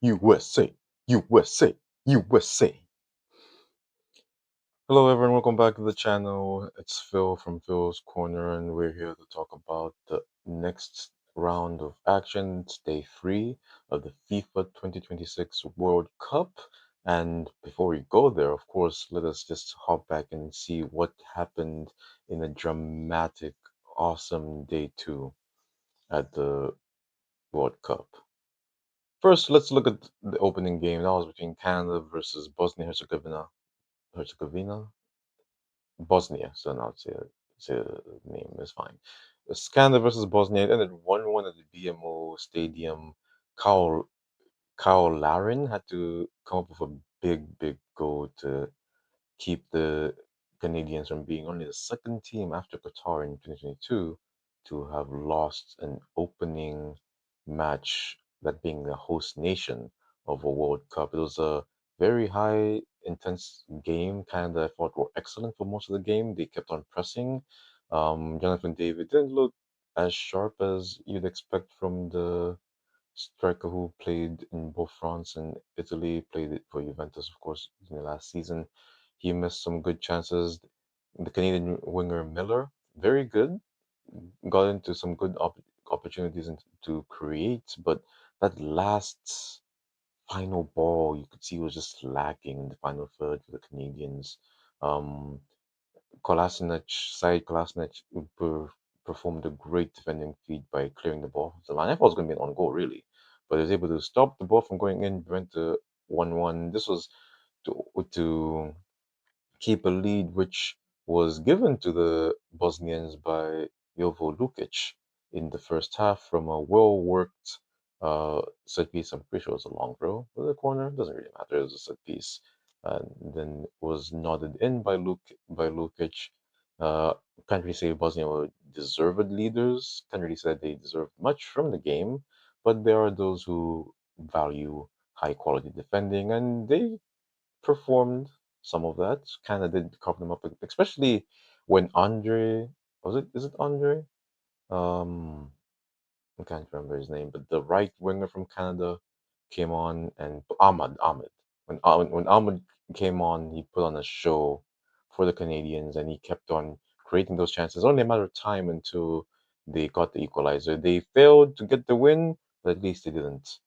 USA, USA, USA. Hello, everyone. Welcome back to the channel. It's Phil from Phil's Corner, and we're here to talk about the next round of action, day three of the FIFA 2026 World Cup. And before we go there, of course, let us just hop back and see what happened in a dramatic, awesome day two at the World Cup. First, let's look at the opening game. That was between Canada versus Bosnia Herzegovina. Herzegovina, Bosnia. So now say the name is fine. It's Canada versus Bosnia. It ended 1-1 at the BMO Stadium. Kyle Kyle Larin had to come up with a big goal to keep the Canadians from being only the second team after Qatar in 2022 to have lost an opening match, that being the host nation of a World Cup. It was a very high intense game. Canada, I thought, were excellent for most of the game. They kept on pressing. Jonathan David didn't look as sharp as you'd expect from the striker who played in both France and Italy, played it for Juventus, of course, in the last season. He missed some good chances. The Canadian winger Miller, very good, got into some good opportunities to create, but that last final ball you could see was just lacking in the final third for the Canadians. Um, Kolasinac performed a great defending feat by clearing the ball off the line. I thought it was going to be an on goal, really, but he was able to stop the ball from going in, prevent the 1-1. This was to keep a lead which was given to the Bosnians by Jovo Lukic in the first half from a well worked set piece. I'm pretty sure it was a long throw with a corner. Doesn't really matter. It was a set piece. And then was nodded in by Lukic. Uh, can't really say Bosnia were deserved leaders. Can't really say they deserved much from the game, but there are those who value high quality defending, and they performed some of that. Kind of did cover them up, especially when Andre was it? Is it Andre? Um, I can't remember his name, but the right winger from Canada came on, and Ahmad. When Ahmad came on, he put on a show for the Canadians, and he kept on creating those chances. Only a matter of time until they got the equalizer. They failed to get the win, but at least they didn't,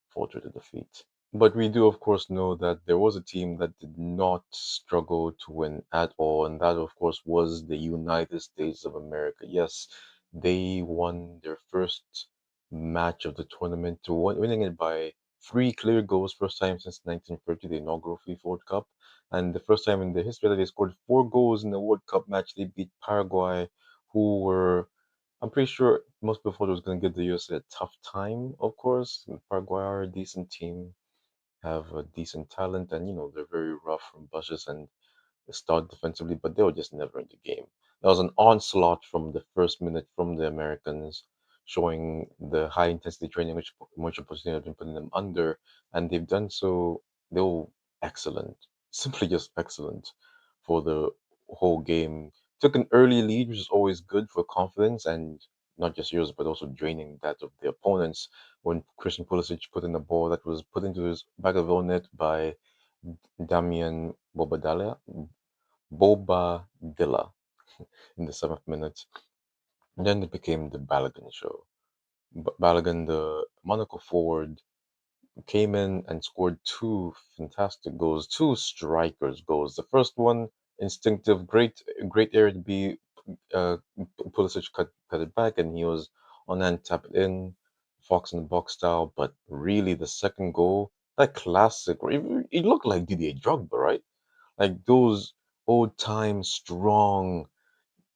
falter to defeat. But we do, of course, know that there was a team that did not struggle to win at all, and that, of course, was the United States of America. Yes, they won their first match of the tournament, winning it by three clear goals, first time since 1930, the inaugural FIFA World Cup, and the first time in the history that they scored four goals in a World Cup match. They beat Paraguay, who were, I'm pretty sure most people thought it was going to give the USA a tough time, of course. Paraguay are a decent team, have a decent talent, and they're very rough, rambunctious, and stout defensively, but they were just never in the game. There was an onslaught from the first minute from the Americans, showing the high intensity training which Pochettino had been putting them under, and they've done so. They were excellent, simply just excellent for the whole game. Took an early lead, which is always good for confidence and not just yours, but also draining that of the opponents. When Christian Pulisic put in a ball that was put into his back of the goal net by Damian Bobadilla in the seventh minute. And then it became the Balogun show. Balogun, the Monaco forward, came in and scored two fantastic goals, two strikers' goals. The first one, instinctive, great area to be. Pulisic cut it back, and he was on hand, tap it in, Fox in the box style. But really, the second goal, that classic, it looked like Didier Drogba, right? Like those old time strong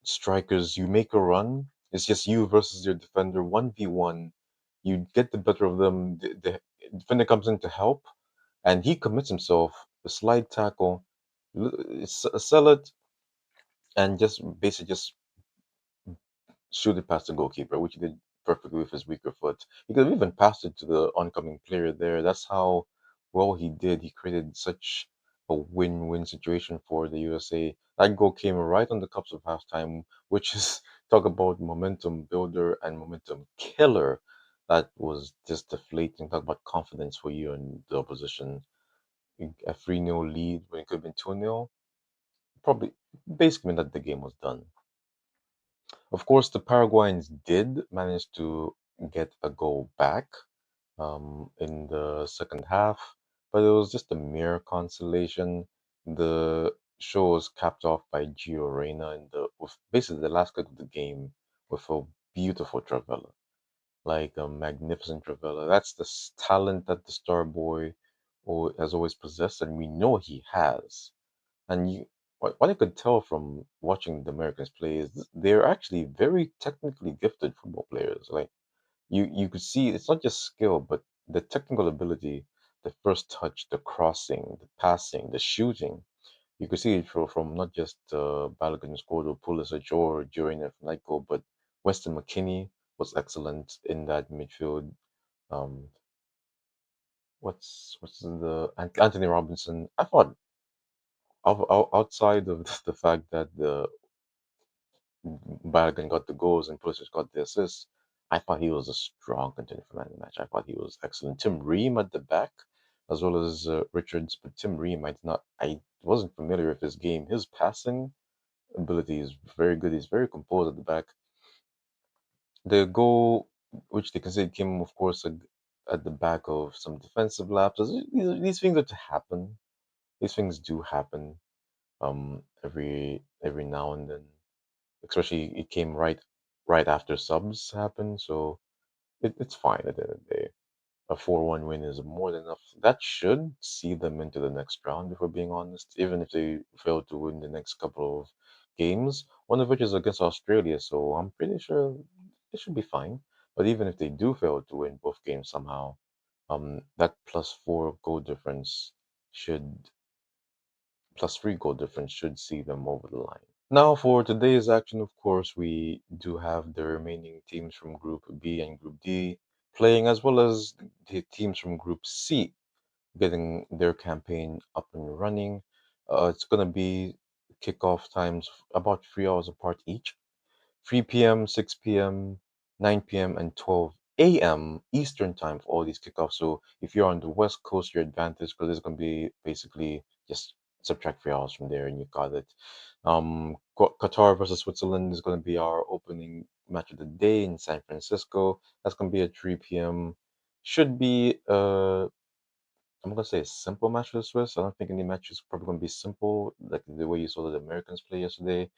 strikers. You make a run, it's just you versus your defender, 1v1. You get the better of them. The defender comes in to help, and he commits himself. A slide tackle, sell it, and just basically just shoot it past the goalkeeper, which he did perfectly with his weaker foot. He could have even passed it to the oncoming player there. That's how well he did. He created such a win-win situation for the USA. That goal came right on the cups of halftime, which is talk about momentum builder and momentum killer. that was just deflating. Talk about confidence for you and the opposition. A 3-0 lead when it could have been 2-0, probably basically meant that the game was done. Of course, the Paraguayans did manage to get a goal back in the second half, but it was just a mere consolation. The show was capped off by Gio Reyna in the with basically the last kick of the game with a beautiful Travella, like a magnificent Travella. That's the talent that the star boy has always possessed, and we know he has. And what I could tell from watching the Americans play is they're actually very technically gifted football players. Like you could see it's not just skill, but the technical ability, the first touch, the crossing, the passing, the shooting. You could see it from not just Balogun scored or Pulisic or during a night goal, but Weston McKinney was excellent in that midfield. Um, what's the Anthony Robinson? I thought outside of the fact that the Balogun got the goals and Pulisic got the assists, I thought he was a strong contender for man of the match. I thought he was excellent. Tim Ream at the back, as well as Richards, but Tim Ream, I wasn't familiar with his game. His passing ability is very good. He's very composed at the back. The goal, which they conceded, came, of course, at the back of some defensive lapses. These things are to happen. These things do happen every now and then. Especially it came right after subs happened, so it's fine at the end of the day. A 4-1 win is more than enough. That should see them into the next round, if we're being honest, even if they fail to win the next couple of games, one of which is against Australia, so I'm pretty sure they should be fine. But even if they do fail to win both games somehow, that +4 goal difference should +3 goal difference should see them over the line. Now, for today's action, of course, we do have the remaining teams from Group B and Group D playing, as well as the teams from Group C getting their campaign up and running. It's going to be kickoff times about 3 hours apart each. 3 p.m., 6 p.m., 9 p.m., and 12 a.m. Eastern time for all these kickoffs. So if you're on the West Coast, you're advantaged because it's going to be basically just subtract 3 hours from there and you got it. Qatar versus Switzerland is going to be our opening match of the day in San Francisco. That's going to be at 3 p.m. Should be I'm gonna say a simple match for the Swiss. I don't think any match is probably gonna be simple, like the way you saw the Americans play yesterday.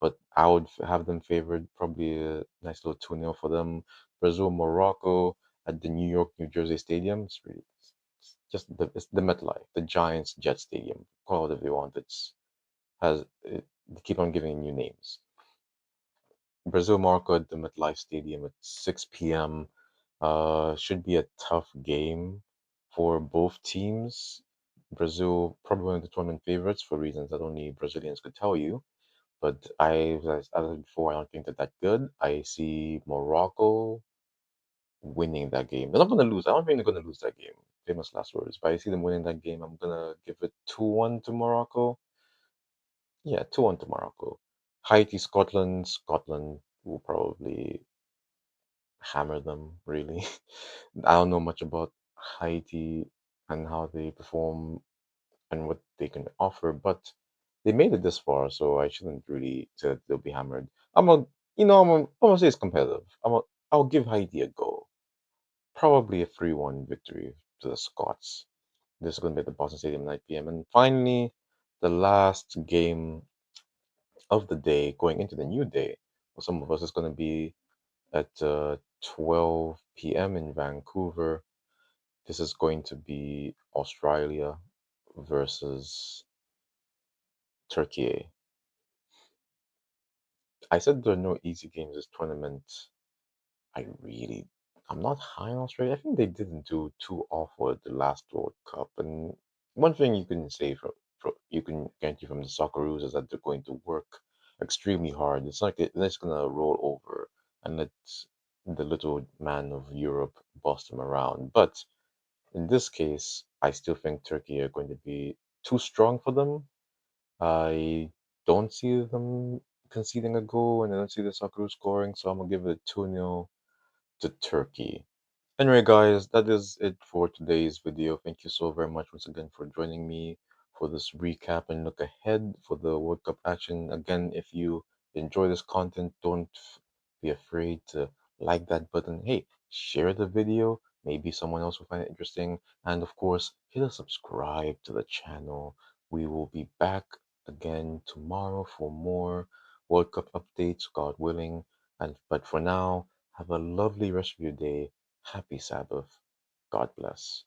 But I would have them favored, probably a nice little 2-0 for them. Brazil, Morocco at the New York, New Jersey Stadium. It's just it's the MetLife, the Giants Jet Stadium. Call it whatever you want. They keep on giving new names. Brazil, Morocco at the MetLife Stadium at 6 p.m. Should be a tough game for both teams. Brazil probably one of the tournament favorites for reasons that only Brazilians could tell you. But as I said before, I don't think that good. I see Morocco winning that game. They're not going to lose. I don't think they're going to lose that game. Famous last words. But I see them winning that game. I'm going to give it 2-1 to Morocco. Yeah, 2-1 to Morocco. Haiti, Scotland. Scotland will probably hammer them, really. I don't know much about Haiti and how they perform and what they can offer, but they made it this far, so I shouldn't really say that they'll be hammered. I'm gonna say it's competitive. I'll give Haiti a go. Probably a 3-1 victory to the Scots. This is gonna be at the Boston Stadium 9 p.m. And finally, the last game of the day, going into the new day, for some of us, is gonna be at 12 p.m. in Vancouver. This is going to be Australia versus Turkey. I said there are no easy games this tournament. I really, I'm not high on Australia. I think they didn't do too awful at the last World Cup. And one thing you can say you can guarantee from the Socceroos is that they're going to work extremely hard. It's like they're just gonna roll over and let the little man of Europe boss them around. But in this case, I still think Turkey are going to be too strong for them. I don't see them conceding a goal, and I don't see the Socceroos scoring, so I'm gonna give it 2-0 to Turkey. Anyway, guys, that is it for today's video. Thank you so very much once again for joining me for this recap and look ahead for the World Cup action. Again, if you enjoy this content, don't be afraid to like that button. Hey, share the video. Maybe someone else will find it interesting. And of course, hit a subscribe to the channel. We will be back again tomorrow for more World Cup updates, God willing. And but for now, have a lovely rest of your day. Happy Sabbath. God bless.